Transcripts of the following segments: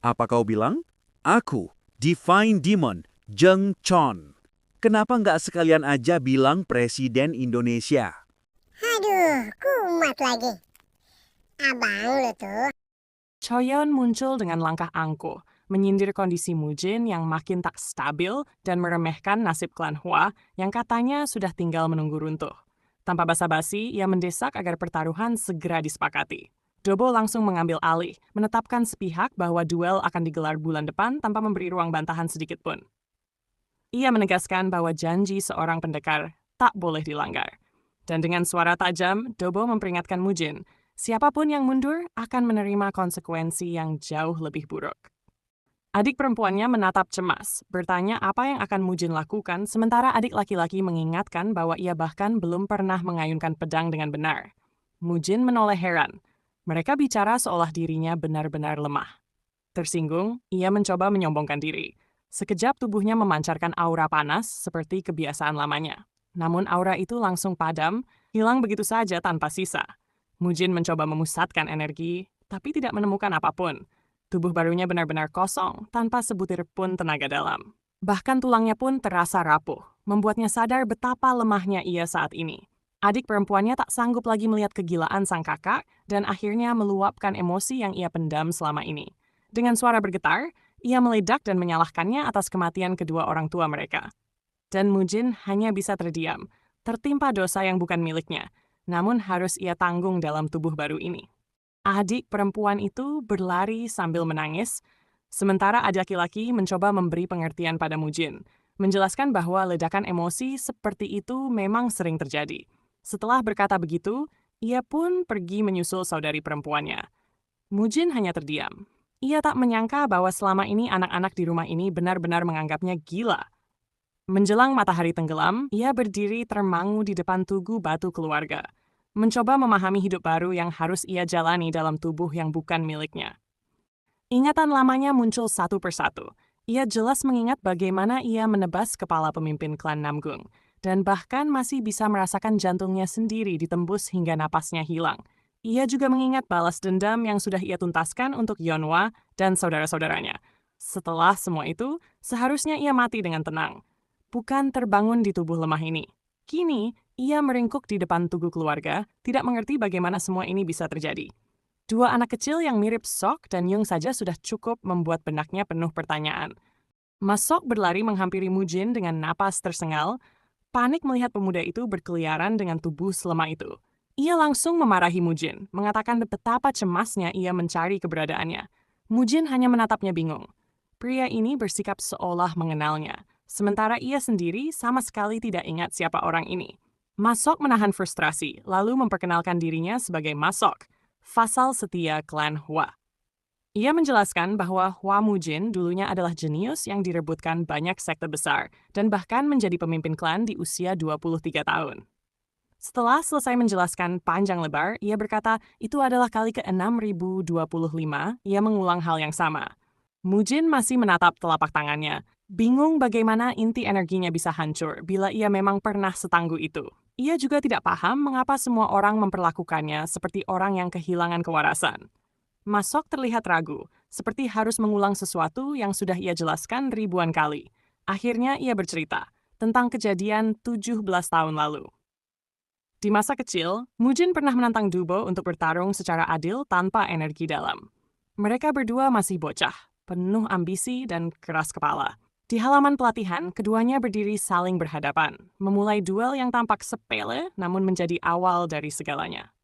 Apa kau bilang? Aku, Divine Demon, Zheng Chon. Kenapa nggak sekalian aja bilang Presiden Indonesia? Aduh, kumat lagi. Abang lu tuh. Choyeon muncul dengan langkah angkuh, menyindir kondisi Mujin yang makin tak stabil dan meremehkan nasib klan Hua yang katanya sudah tinggal menunggu runtuh. Tanpa basa-basi, ia mendesak agar pertaruhan segera disepakati. Dobo langsung mengambil alih, menetapkan sepihak bahwa duel akan digelar bulan depan tanpa memberi ruang bantahan sedikit pun. Ia menegaskan bahwa janji seorang pendekar tak boleh dilanggar. Dan dengan suara tajam, Dobo memperingatkan Mujin, siapapun yang mundur akan menerima konsekuensi yang jauh lebih buruk. Adik perempuannya menatap cemas, bertanya apa yang akan Mujin lakukan, sementara adik laki-laki mengingatkan bahwa ia bahkan belum pernah mengayunkan pedang dengan benar. Mujin menoleh heran. Mereka bicara seolah dirinya benar-benar lemah. Tersinggung, ia mencoba menyombongkan diri. Sekejap tubuhnya memancarkan aura panas seperti kebiasaan lamanya. Namun aura itu langsung padam, hilang begitu saja tanpa sisa. Mujin mencoba memusatkan energi, tapi tidak menemukan apapun. Tubuh barunya benar-benar kosong, tanpa sebutir pun tenaga dalam. Bahkan tulangnya pun terasa rapuh, membuatnya sadar betapa lemahnya ia saat ini. Adik perempuannya tak sanggup lagi melihat kegilaan sang kakak dan akhirnya meluapkan emosi yang ia pendam selama ini. Dengan suara bergetar, ia meledak dan menyalahkannya atas kematian kedua orang tua mereka. Dan Mujin hanya bisa terdiam, tertimpa dosa yang bukan miliknya, namun harus ia tanggung dalam tubuh baru ini. Adik perempuan itu berlari sambil menangis, sementara adik laki-laki mencoba memberi pengertian pada Mujin, menjelaskan bahwa ledakan emosi seperti itu memang sering terjadi. Setelah berkata begitu, ia pun pergi menyusul saudari perempuannya. Mujin hanya terdiam. Ia tak menyangka bahwa selama ini anak-anak di rumah ini benar-benar menganggapnya gila. Menjelang matahari tenggelam, ia berdiri termangu di depan tugu batu keluarga, mencoba memahami hidup baru yang harus ia jalani dalam tubuh yang bukan miliknya. Ingatan lamanya muncul satu persatu. Ia jelas mengingat bagaimana ia menebas kepala pemimpin klan Namgung, dan bahkan masih bisa merasakan jantungnya sendiri ditembus hingga napasnya hilang. Ia juga mengingat balas dendam yang sudah ia tuntaskan untuk Yeonhwa dan saudara-saudaranya. Setelah semua itu, seharusnya ia mati dengan tenang, bukan terbangun di tubuh lemah ini. Kini, ia meringkuk di depan tugu keluarga, tidak mengerti bagaimana semua ini bisa terjadi. Dua anak kecil yang mirip Sok dan Yung saja sudah cukup membuat benaknya penuh pertanyaan. Mas Sok berlari menghampiri Mujin dengan napas tersengal, panik melihat pemuda itu berkeliaran dengan tubuh selemah itu. Ia langsung memarahi Mujin, mengatakan betapa cemasnya ia mencari keberadaannya. Mujin hanya menatapnya bingung. Pria ini bersikap seolah mengenalnya, sementara ia sendiri sama sekali tidak ingat siapa orang ini. Masok menahan frustrasi, lalu memperkenalkan dirinya sebagai Masok, vasal setia klan Hua. Ia menjelaskan bahwa Hua Mujin dulunya adalah jenius yang direbutkan banyak sekte besar dan bahkan menjadi pemimpin klan di usia 23 tahun. Setelah selesai menjelaskan panjang lebar, ia berkata itu adalah kali ke-6025 ia mengulang hal yang sama. Mujin masih menatap telapak tangannya, bingung bagaimana inti energinya bisa hancur bila ia memang pernah setangguh itu. Ia juga tidak paham mengapa semua orang memperlakukannya seperti orang yang kehilangan kewarasan. Masok terlihat ragu, seperti harus mengulang sesuatu yang sudah ia jelaskan ribuan kali. Akhirnya ia bercerita tentang kejadian 17 tahun lalu. Di masa kecil, Mujin pernah menantang Dubo untuk bertarung secara adil tanpa energi dalam. Mereka berdua masih bocah, penuh ambisi dan keras kepala. Di halaman pelatihan, keduanya berdiri saling berhadapan, memulai duel yang tampak sepele namun menjadi awal dari segalanya.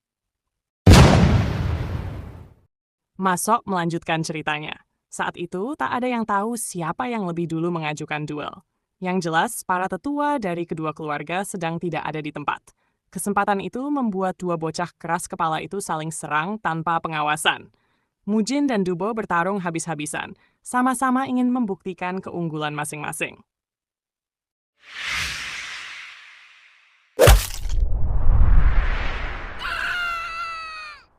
Masok melanjutkan ceritanya. Saat itu, tak ada yang tahu siapa yang lebih dulu mengajukan duel. Yang jelas, para tetua dari kedua keluarga sedang tidak ada di tempat. Kesempatan itu membuat dua bocah keras kepala itu saling serang tanpa pengawasan. Mujin dan Dubo bertarung habis-habisan, sama-sama ingin membuktikan keunggulan masing-masing.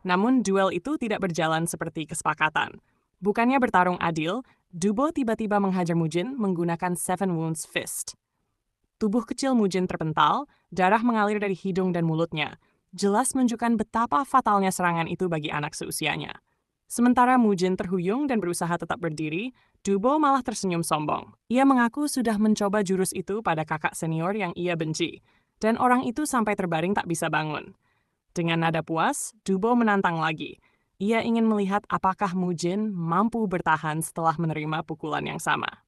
Namun duel itu tidak berjalan seperti kesepakatan. Bukannya bertarung adil, Dubo tiba-tiba menghajar Mujin menggunakan Seven Wounds Fist. Tubuh kecil Mujin terpental, darah mengalir dari hidung dan mulutnya. Jelas menunjukkan betapa fatalnya serangan itu bagi anak seusianya. Sementara Mujin terhuyung dan berusaha tetap berdiri, Dubo malah tersenyum sombong. Ia mengaku sudah mencoba jurus itu pada kakak senior yang ia benci, dan orang itu sampai terbaring tak bisa bangun. Dengan nada puas, Dubo menantang lagi. Ia ingin melihat apakah Mujin mampu bertahan setelah menerima pukulan yang sama.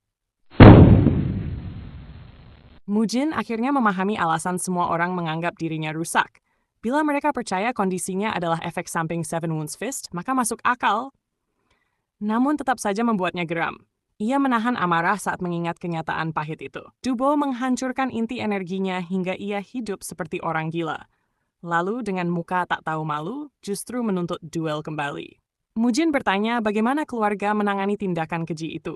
Mujin akhirnya memahami alasan semua orang menganggap dirinya rusak. Bila mereka percaya kondisinya adalah efek samping Seven Wounds Fist, maka masuk akal. Namun tetap saja membuatnya geram. Ia menahan amarah saat mengingat kenyataan pahit itu. Dubo menghancurkan inti energinya hingga ia hidup seperti orang gila. Lalu dengan muka tak tahu malu, justru menuntut duel kembali. Mujin bertanya bagaimana keluarga menangani tindakan keji itu.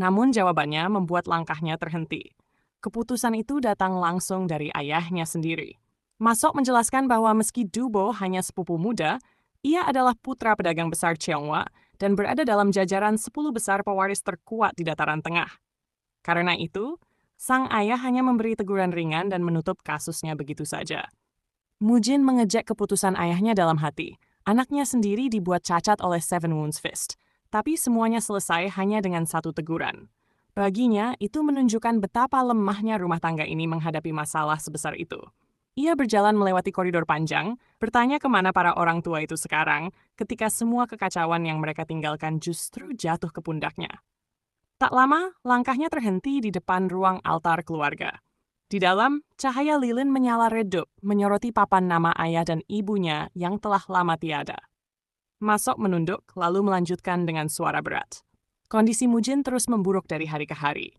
Namun jawabannya membuat langkahnya terhenti. Keputusan itu datang langsung dari ayahnya sendiri. Masok menjelaskan bahwa meski Dubo hanya sepupu muda, ia adalah putra pedagang besar Cheonghwa dan berada dalam jajaran 10 besar pewaris terkuat di dataran tengah. Karena itu, sang ayah hanya memberi teguran ringan dan menutup kasusnya begitu saja. Mujin mengejek keputusan ayahnya dalam hati. Anaknya sendiri dibuat cacat oleh Seven Wounds Fist, tapi semuanya selesai hanya dengan satu teguran. Baginya, itu menunjukkan betapa lemahnya rumah tangga ini menghadapi masalah sebesar itu. Ia berjalan melewati koridor panjang, bertanya kemana para orang tua itu sekarang, ketika semua kekacauan yang mereka tinggalkan justru jatuh ke pundaknya. Tak lama, langkahnya terhenti di depan ruang altar keluarga. Di dalam, cahaya lilin menyala redup, menyoroti papan nama ayah dan ibunya yang telah lama tiada. Masok menunduk, lalu melanjutkan dengan suara berat. Kondisi Mujin terus memburuk dari hari ke hari.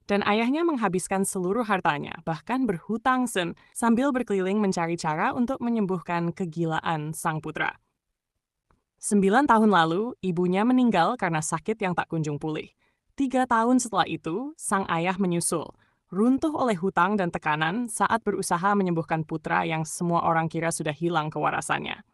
Dan ayahnya menghabiskan seluruh hartanya, bahkan berhutang sen, sambil berkeliling mencari cara untuk menyembuhkan kegilaan sang putra. 9 tahun lalu, ibunya meninggal karena sakit yang tak kunjung pulih. 3 tahun setelah itu, sang ayah menyusul, runtuh oleh hutang dan tekanan saat berusaha menyembuhkan putra yang semua orang kira sudah hilang kewarasannya.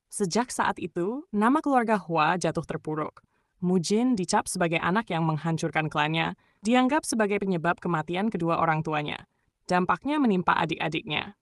Sejak saat itu, nama keluarga Hua jatuh terpuruk. Mujin dicap sebagai anak yang menghancurkan klannya, dianggap sebagai penyebab kematian kedua orang tuanya. Dampaknya menimpa adik-adiknya.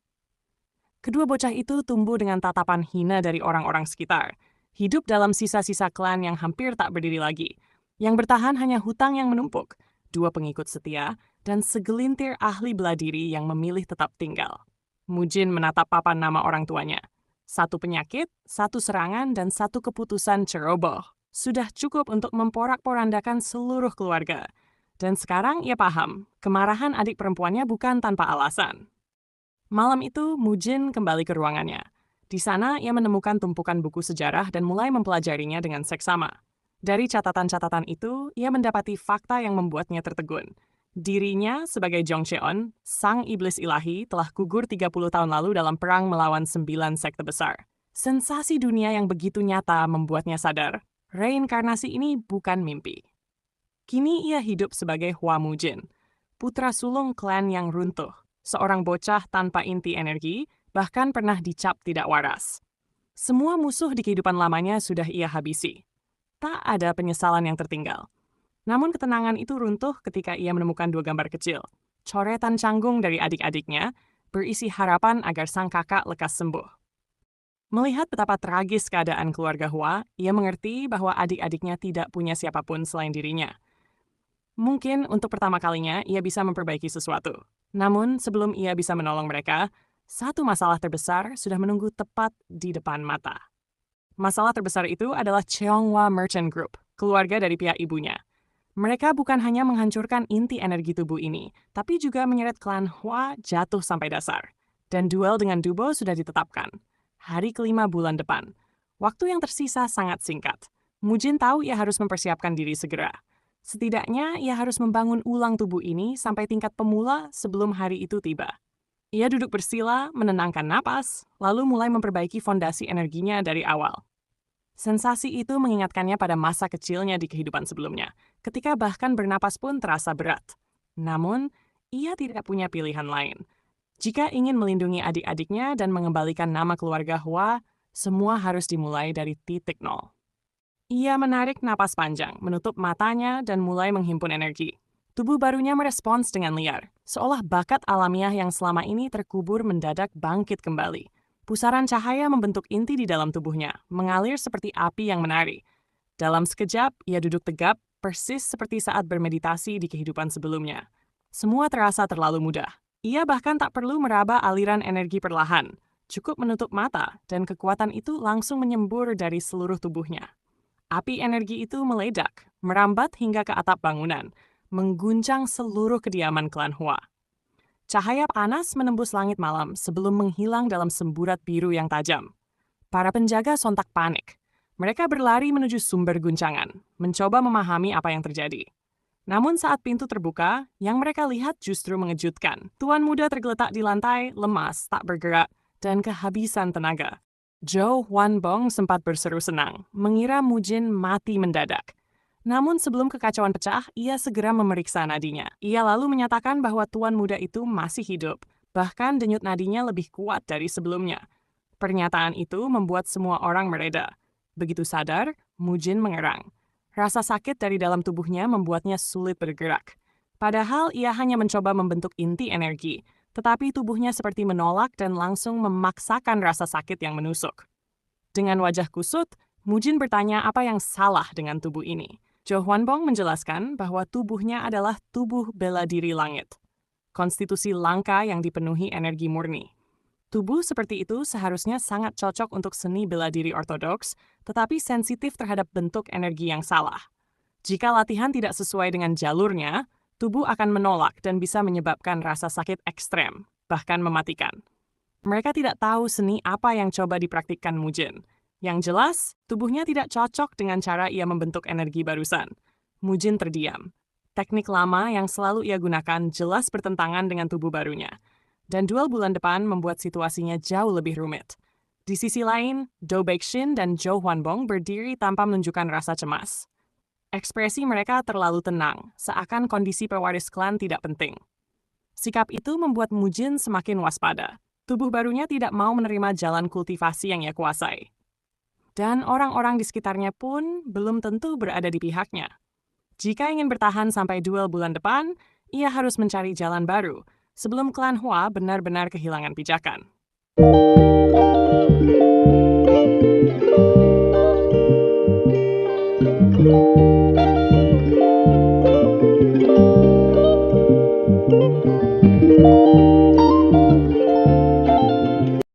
Kedua bocah itu tumbuh dengan tatapan hina dari orang-orang sekitar, hidup dalam sisa-sisa klan yang hampir tak berdiri lagi. Yang bertahan hanya hutang yang menumpuk, 2 pengikut setia, dan segelintir ahli bela diri yang memilih tetap tinggal. Mujin menatap papan nama orang tuanya. 1 penyakit, 1 serangan, dan 1 keputusan ceroboh. Sudah cukup untuk memporak-porandakan seluruh keluarga. Dan sekarang ia paham, kemarahan adik perempuannya bukan tanpa alasan. Malam itu, Mujin kembali ke ruangannya. Di sana, ia menemukan tumpukan buku sejarah dan mulai mempelajarinya dengan seksama. Dari catatan-catatan itu, ia mendapati fakta yang membuatnya tertegun. Dirinya, sebagai Jongcheon, sang iblis ilahi, telah gugur 30 tahun lalu dalam perang melawan 9 sekte besar. Sensasi dunia yang begitu nyata membuatnya sadar, reinkarnasi ini bukan mimpi. Kini ia hidup sebagai Hua Mujin, putra sulung klan yang runtuh, seorang bocah tanpa inti energi, bahkan pernah dicap tidak waras. Semua musuh di kehidupan lamanya sudah ia habisi. Tak ada penyesalan yang tertinggal. Namun ketenangan itu runtuh ketika ia menemukan 2 gambar kecil, coretan canggung dari adik-adiknya, berisi harapan agar sang kakak lekas sembuh. Melihat betapa tragis keadaan keluarga Hua, ia mengerti bahwa adik-adiknya tidak punya siapapun selain dirinya. Mungkin untuk pertama kalinya ia bisa memperbaiki sesuatu. Namun sebelum ia bisa menolong mereka, satu masalah terbesar sudah menunggu tepat di depan mata. Masalah terbesar itu adalah Cheonghwa Merchant Group, keluarga dari pihak ibunya. Mereka bukan hanya menghancurkan inti energi tubuh ini, tapi juga menyeret klan Hua jatuh sampai dasar. Dan duel dengan Dubo sudah ditetapkan. Hari ke-5 bulan depan. Waktu yang tersisa sangat singkat. Mujin tahu ia harus mempersiapkan diri segera. Setidaknya ia harus membangun ulang tubuh ini sampai tingkat pemula sebelum hari itu tiba. Ia duduk bersila, menenangkan napas, lalu mulai memperbaiki fondasi energinya dari awal. Sensasi itu mengingatkannya pada masa kecilnya di kehidupan sebelumnya, ketika bahkan bernapas pun terasa berat. Namun, ia tidak punya pilihan lain. Jika ingin melindungi adik-adiknya dan mengembalikan nama keluarga Hua, semua harus dimulai dari titik nol. Ia menarik napas panjang, menutup matanya, dan mulai menghimpun energi. Tubuh barunya merespons dengan liar, seolah bakat alamiah yang selama ini terkubur mendadak bangkit kembali. Pusaran cahaya membentuk inti di dalam tubuhnya, mengalir seperti api yang menari. Dalam sekejap, ia duduk tegap, persis seperti saat bermeditasi di kehidupan sebelumnya. Semua terasa terlalu mudah. Ia bahkan tak perlu meraba aliran energi perlahan. Cukup menutup mata, dan kekuatan itu langsung menyembur dari seluruh tubuhnya. Api energi itu meledak, merambat hingga ke atap bangunan, mengguncang seluruh kediaman klan Hua. Cahaya panas menembus langit malam sebelum menghilang dalam semburat biru yang tajam. Para penjaga sontak panik. Mereka berlari menuju sumber guncangan, mencoba memahami apa yang terjadi. Namun saat pintu terbuka, yang mereka lihat justru mengejutkan. Tuan muda tergeletak di lantai, lemas, tak bergerak, dan kehabisan tenaga. Zhou Huanbong sempat berseru senang, mengira Mujin mati mendadak. Namun sebelum kekacauan pecah, ia segera memeriksa nadinya. Ia lalu menyatakan bahwa tuan muda itu masih hidup, bahkan denyut nadinya lebih kuat dari sebelumnya. Pernyataan itu membuat semua orang mereda. Begitu sadar, Mujin mengerang. Rasa sakit dari dalam tubuhnya membuatnya sulit bergerak. Padahal ia hanya mencoba membentuk inti energi, tetapi tubuhnya seperti menolak dan langsung memaksakan rasa sakit yang menusuk. Dengan wajah kusut, Mujin bertanya apa yang salah dengan tubuh ini. Zhou Huanbong menjelaskan bahwa tubuhnya adalah tubuh bela diri langit. Konstitusi langka yang dipenuhi energi murni. Tubuh seperti itu seharusnya sangat cocok untuk seni bela diri ortodoks, tetapi sensitif terhadap bentuk energi yang salah. Jika latihan tidak sesuai dengan jalurnya, tubuh akan menolak dan bisa menyebabkan rasa sakit ekstrem, bahkan mematikan. Mereka tidak tahu seni apa yang coba dipraktikkan Mujin. Yang jelas, tubuhnya tidak cocok dengan cara ia membentuk energi barusan. Mujin terdiam. Teknik lama yang selalu ia gunakan jelas bertentangan dengan tubuh barunya. Dan duel bulan depan membuat situasinya jauh lebih rumit. Di sisi lain, Dou Beixin dan Zhou Huanbong berdiri tanpa menunjukkan rasa cemas. Ekspresi mereka terlalu tenang, seakan kondisi pewaris klan tidak penting. Sikap itu membuat Mujin semakin waspada. Tubuh barunya tidak mau menerima jalan kultivasi yang ia kuasai. Dan orang-orang di sekitarnya pun belum tentu berada di pihaknya. Jika ingin bertahan sampai duel bulan depan, ia harus mencari jalan baru, sebelum klan Hua benar-benar kehilangan pijakan.